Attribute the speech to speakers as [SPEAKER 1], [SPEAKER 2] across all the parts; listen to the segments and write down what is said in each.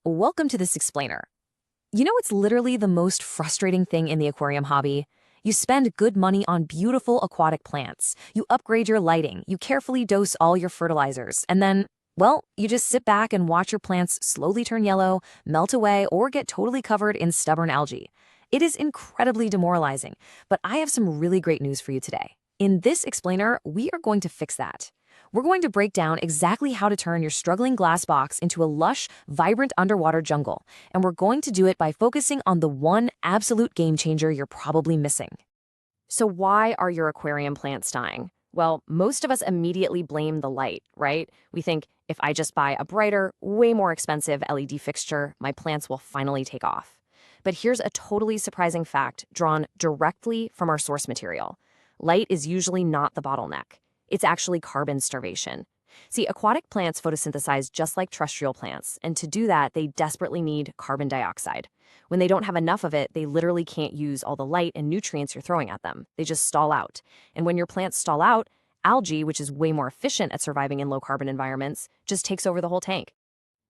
[SPEAKER 1] welcome to this explainer. You know what's literally the most frustrating thing in the aquarium hobby? You spend good money on beautiful aquatic plants, you upgrade your lighting, you carefully dose all your fertilizers, and then, well, you just sit back and watch your plants slowly turn yellow, melt away, or get totally covered in stubborn algae. It is incredibly demoralizing, but I have some really great news for you today. In this explainer, we are going to fix that. We're going to break down exactly how to turn your struggling glass box into a lush, vibrant underwater jungle, and we're going to do it by focusing on the one absolute game changer you're probably missing. So why are your aquarium plants dying? Well, most of us immediately blame the light, right? We think, if I just buy a brighter, way more expensive LED fixture, my plants will finally take off. But here's a totally surprising fact drawn directly from our source material. Light is usually not the bottleneck. It's actually carbon starvation. See, aquatic plants photosynthesize just like terrestrial plants, and to do that, they desperately need carbon dioxide. When they don't have enough of it, they literally can't use all the light and nutrients you're throwing at them. They just stall out. And when your plants stall out, algae, which is way more efficient at surviving in low-carbon environments, just takes over the whole tank.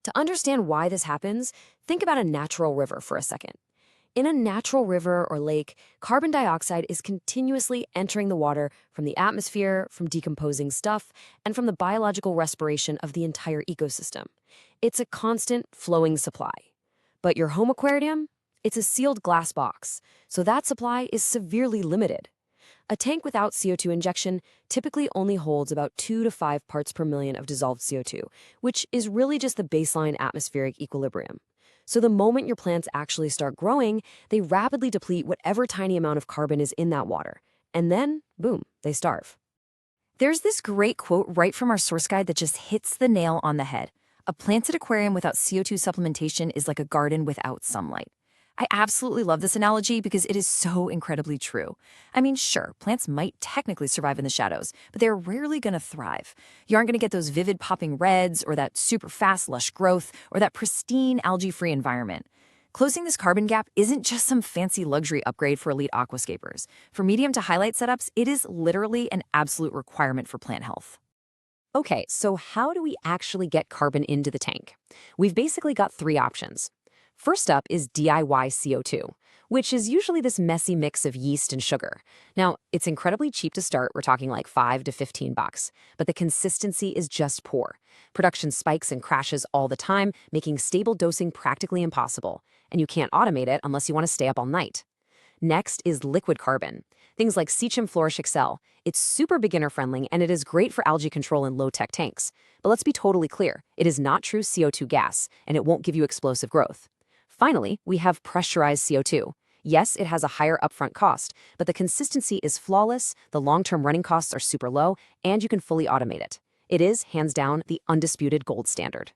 [SPEAKER 1] To understand why this happens, think about a natural river for a second. In a natural river or lake, carbon dioxide is continuously entering the water from the atmosphere, from decomposing stuff, and from the biological respiration of the entire ecosystem. It's a constant flowing supply. But your home aquarium? It's a sealed glass box, so that supply is severely limited. A tank without CO2 injection typically only holds about 2 to 5 parts per million of dissolved CO2, which is really just the baseline atmospheric equilibrium. So the moment your plants actually start growing, they rapidly deplete whatever tiny amount of carbon is in that water. And then, boom, they starve. There's this great quote right from our source guide that just hits the nail on the head. A planted aquarium without CO2 supplementation is like a garden without sunlight. I absolutely love this analogy because it is so incredibly true. I mean, sure, plants might technically survive in the shadows, but they're rarely going to thrive. You aren't going to get those vivid popping reds or that super fast lush growth or that pristine algae-free environment. Closing this carbon gap isn't just some fancy luxury upgrade for elite aquascapers. For medium to highlight setups, it is literally an absolute requirement for plant health. Okay, so how do we actually get carbon into the tank? We've basically got 3 options. First up is DIY CO2, which is usually this messy mix of yeast and sugar. Now, it's incredibly cheap to start. We're talking like $5 to $15, but the consistency is just poor. Production spikes and crashes all the time, making stable dosing practically impossible, and you can't automate it unless you want to stay up all night. Next is liquid carbon. Things like Seachum Flourish Excel. It's super beginner-friendly, and it is great for algae control in low-tech tanks. But let's be totally clear, it is not true CO2 gas, and it won't give you explosive growth. Finally, we have pressurized CO2. Yes, it has a higher upfront cost, but the consistency is flawless, the long-term running costs are super low, and you can fully automate it. It is, hands down, the undisputed gold standard.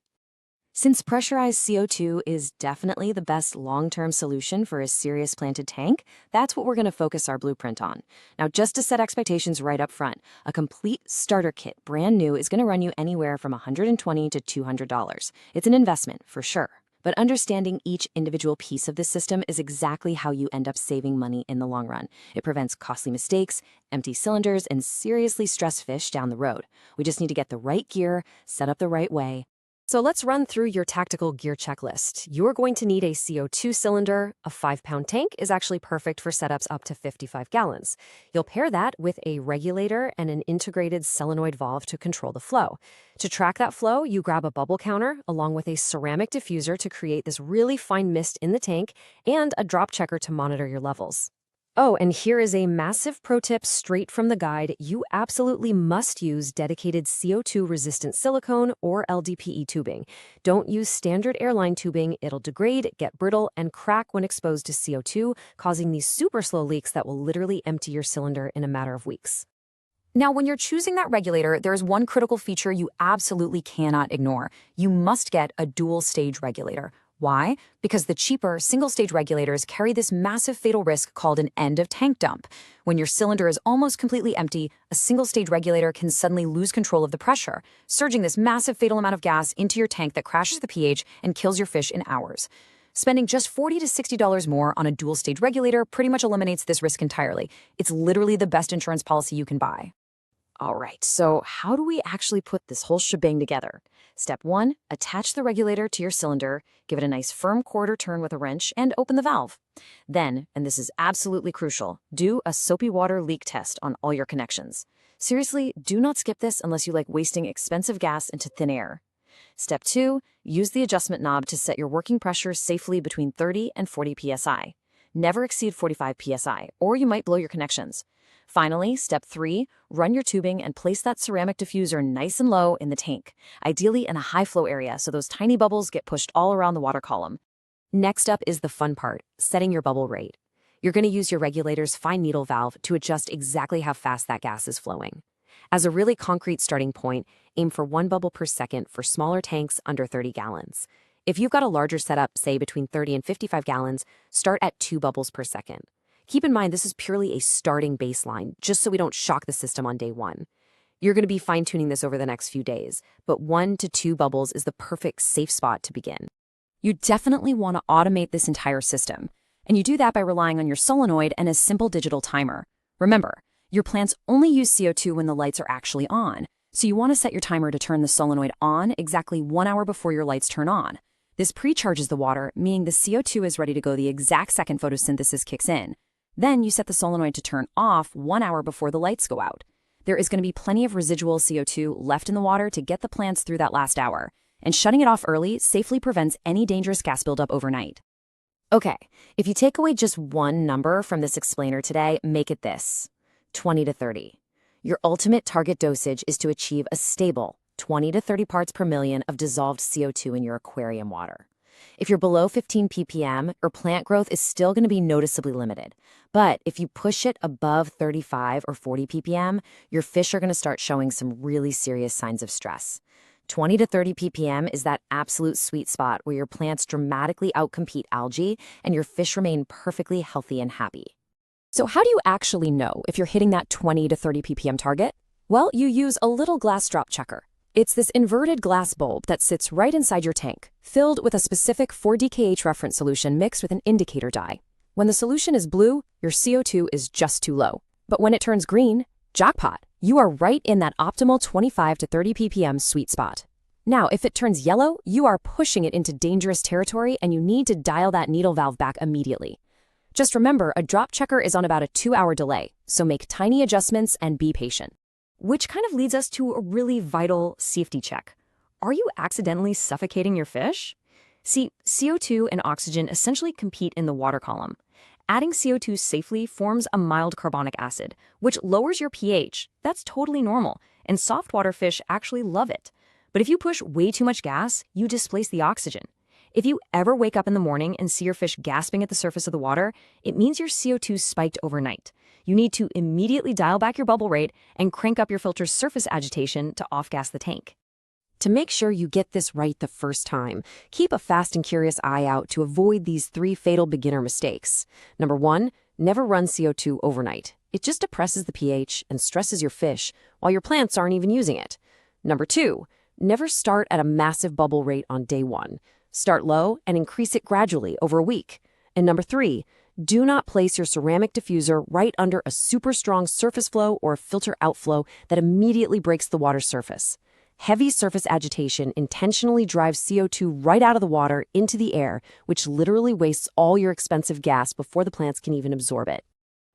[SPEAKER 1] Since pressurized CO2 is definitely the best long-term solution for a serious planted tank, that's what we're going to focus our blueprint on. Now, just to set expectations right up front, a complete starter kit, brand new, is going to run you anywhere from $120 to $200. It's an investment, for sure. But understanding each individual piece of this system is exactly how you end up saving money in the long run. It prevents costly mistakes, empty cylinders, and seriously stressed fish down the road. We just need to get the right gear, set up the right way. So let's run through your tactical gear checklist. You're going to need a CO2 cylinder. A 5-pound tank is actually perfect for setups up to 55 gallons. You'll pair that with a regulator and an integrated solenoid valve to control the flow. To track that flow, you grab a bubble counter along with a ceramic diffuser to create this really fine mist in the tank and a drop checker to monitor your levels. Oh, and here is a massive pro tip straight from the guide. You absolutely must use dedicated CO2-resistant silicone or LDPE tubing. Don't use standard airline tubing. It'll degrade, get brittle, and crack when exposed to CO2, causing these super slow leaks that will literally empty your cylinder in a matter of weeks. Now, when you're choosing that regulator, there is one critical feature you absolutely cannot ignore. You must get a dual-stage regulator. Why? Because the cheaper single-stage regulators carry this massive fatal risk called an end-of-tank dump. When your cylinder is almost completely empty, a single-stage regulator can suddenly lose control of the pressure, surging this massive fatal amount of gas into your tank that crashes the pH and kills your fish in hours. Spending just $40 to $60 more on a dual-stage regulator pretty much eliminates this risk entirely. It's literally the best insurance policy you can buy. All right, so how do we actually put this whole shebang together? Step 1, attach the regulator to your cylinder, give it a nice firm quarter turn with a wrench, and open the valve. Then, and this is absolutely crucial, do a soapy water leak test on all your connections. Seriously, do not skip this unless you like wasting expensive gas into thin air. Step 2, use the adjustment knob to set your working pressure safely between 30 and 40 psi. Never exceed 45 psi, or you might blow your connections. Finally, step 3, run your tubing and place that ceramic diffuser nice and low in the tank, ideally in a high flow area so those tiny bubbles get pushed all around the water column. Next up is the fun part, setting your bubble rate. You're going to use your regulator's fine needle valve to adjust exactly how fast that gas is flowing. As a really concrete starting point, aim for 1 bubble per second for smaller tanks under 30 gallons. If you've got a larger setup, say between 30 and 55 gallons, start at 2 bubbles per second. Keep in mind this is purely a starting baseline, just so we don't shock the system on day 1. You're going to be fine-tuning this over the next few days, but 1 to 2 bubbles is the perfect safe spot to begin. You definitely want to automate this entire system, and you do that by relying on your solenoid and a simple digital timer. Remember, your plants only use CO2 when the lights are actually on, so you want to set your timer to turn the solenoid on exactly 1 hour before your lights turn on. This pre-charges the water, meaning the CO2 is ready to go the exact second photosynthesis kicks in. Then you set the solenoid to turn off 1 hour before the lights go out. There is going to be plenty of residual CO2 left in the water to get the plants through that last hour, and shutting it off early safely prevents any dangerous gas buildup overnight. Okay, if you take away just one number from this explainer today, make it this: 20 to 30. Your ultimate target dosage is to achieve a stable 20 to 30 parts per million of dissolved CO2 in your aquarium water. If you're below 15 ppm, your plant growth is still going to be noticeably limited. But if you push it above 35 or 40 ppm, your fish are going to start showing some really serious signs of stress. 20 to 30 ppm is that absolute sweet spot where your plants dramatically outcompete algae and your fish remain perfectly healthy and happy. So how do you actually know if you're hitting that 20 to 30 ppm target? Well, you use a little glass drop checker. It's this inverted glass bulb that sits right inside your tank, filled with a specific 4DKH reference solution mixed with an indicator dye. When the solution is blue, your CO2 is just too low. But when it turns green, jackpot, you are right in that optimal 25 to 30 ppm sweet spot. Now, if it turns yellow, you are pushing it into dangerous territory and you need to dial that needle valve back immediately. Just remember, a drop checker is on about a 2-hour delay, so make tiny adjustments and be patient. Which kind of leads us to a really vital safety check. Are you accidentally suffocating your fish? See, CO2 and oxygen essentially compete in the water column. Adding CO2 safely forms a mild carbonic acid, which lowers your pH. That's totally normal, and softwater fish actually love it. But if you push way too much gas, you displace the oxygen. If you ever wake up in the morning and see your fish gasping at the surface of the water, it means your CO2 spiked overnight. You need to immediately dial back your bubble rate and crank up your filter's surface agitation to off-gas the tank. To make sure you get this right the first time, keep a fast and curious eye out to avoid these 3 fatal beginner mistakes. Number 1, never run CO2 overnight. It just depresses the pH and stresses your fish while your plants aren't even using it. Number 2, never start at a massive bubble rate on day 1. Start low and increase it gradually over a week. And number 3, do not place your ceramic diffuser right under a super strong surface flow or a filter outflow that immediately breaks the water surface. Heavy surface agitation intentionally drives CO2 right out of the water into the air, which literally wastes all your expensive gas before the plants can even absorb it.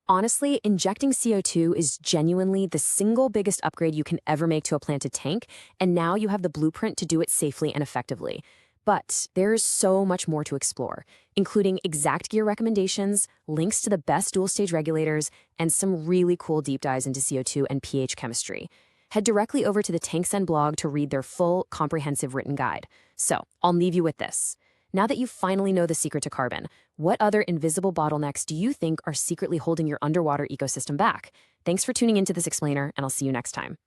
[SPEAKER 1] Honestly, injecting CO2 is genuinely the single biggest upgrade you can ever make to a planted tank, and now you have the blueprint to do it safely and effectively. But there's so much more to explore, including exact gear recommendations, links to the best dual-stage regulators, and some really cool deep dives into CO2 and pH chemistry. Head directly over to the TankZen blog to read their full, comprehensive written guide. So, I'll leave you with this. Now that you finally know the secret to carbon, what other invisible bottlenecks do you think are secretly holding your underwater ecosystem back? Thanks for tuning into this explainer, and I'll see you next time.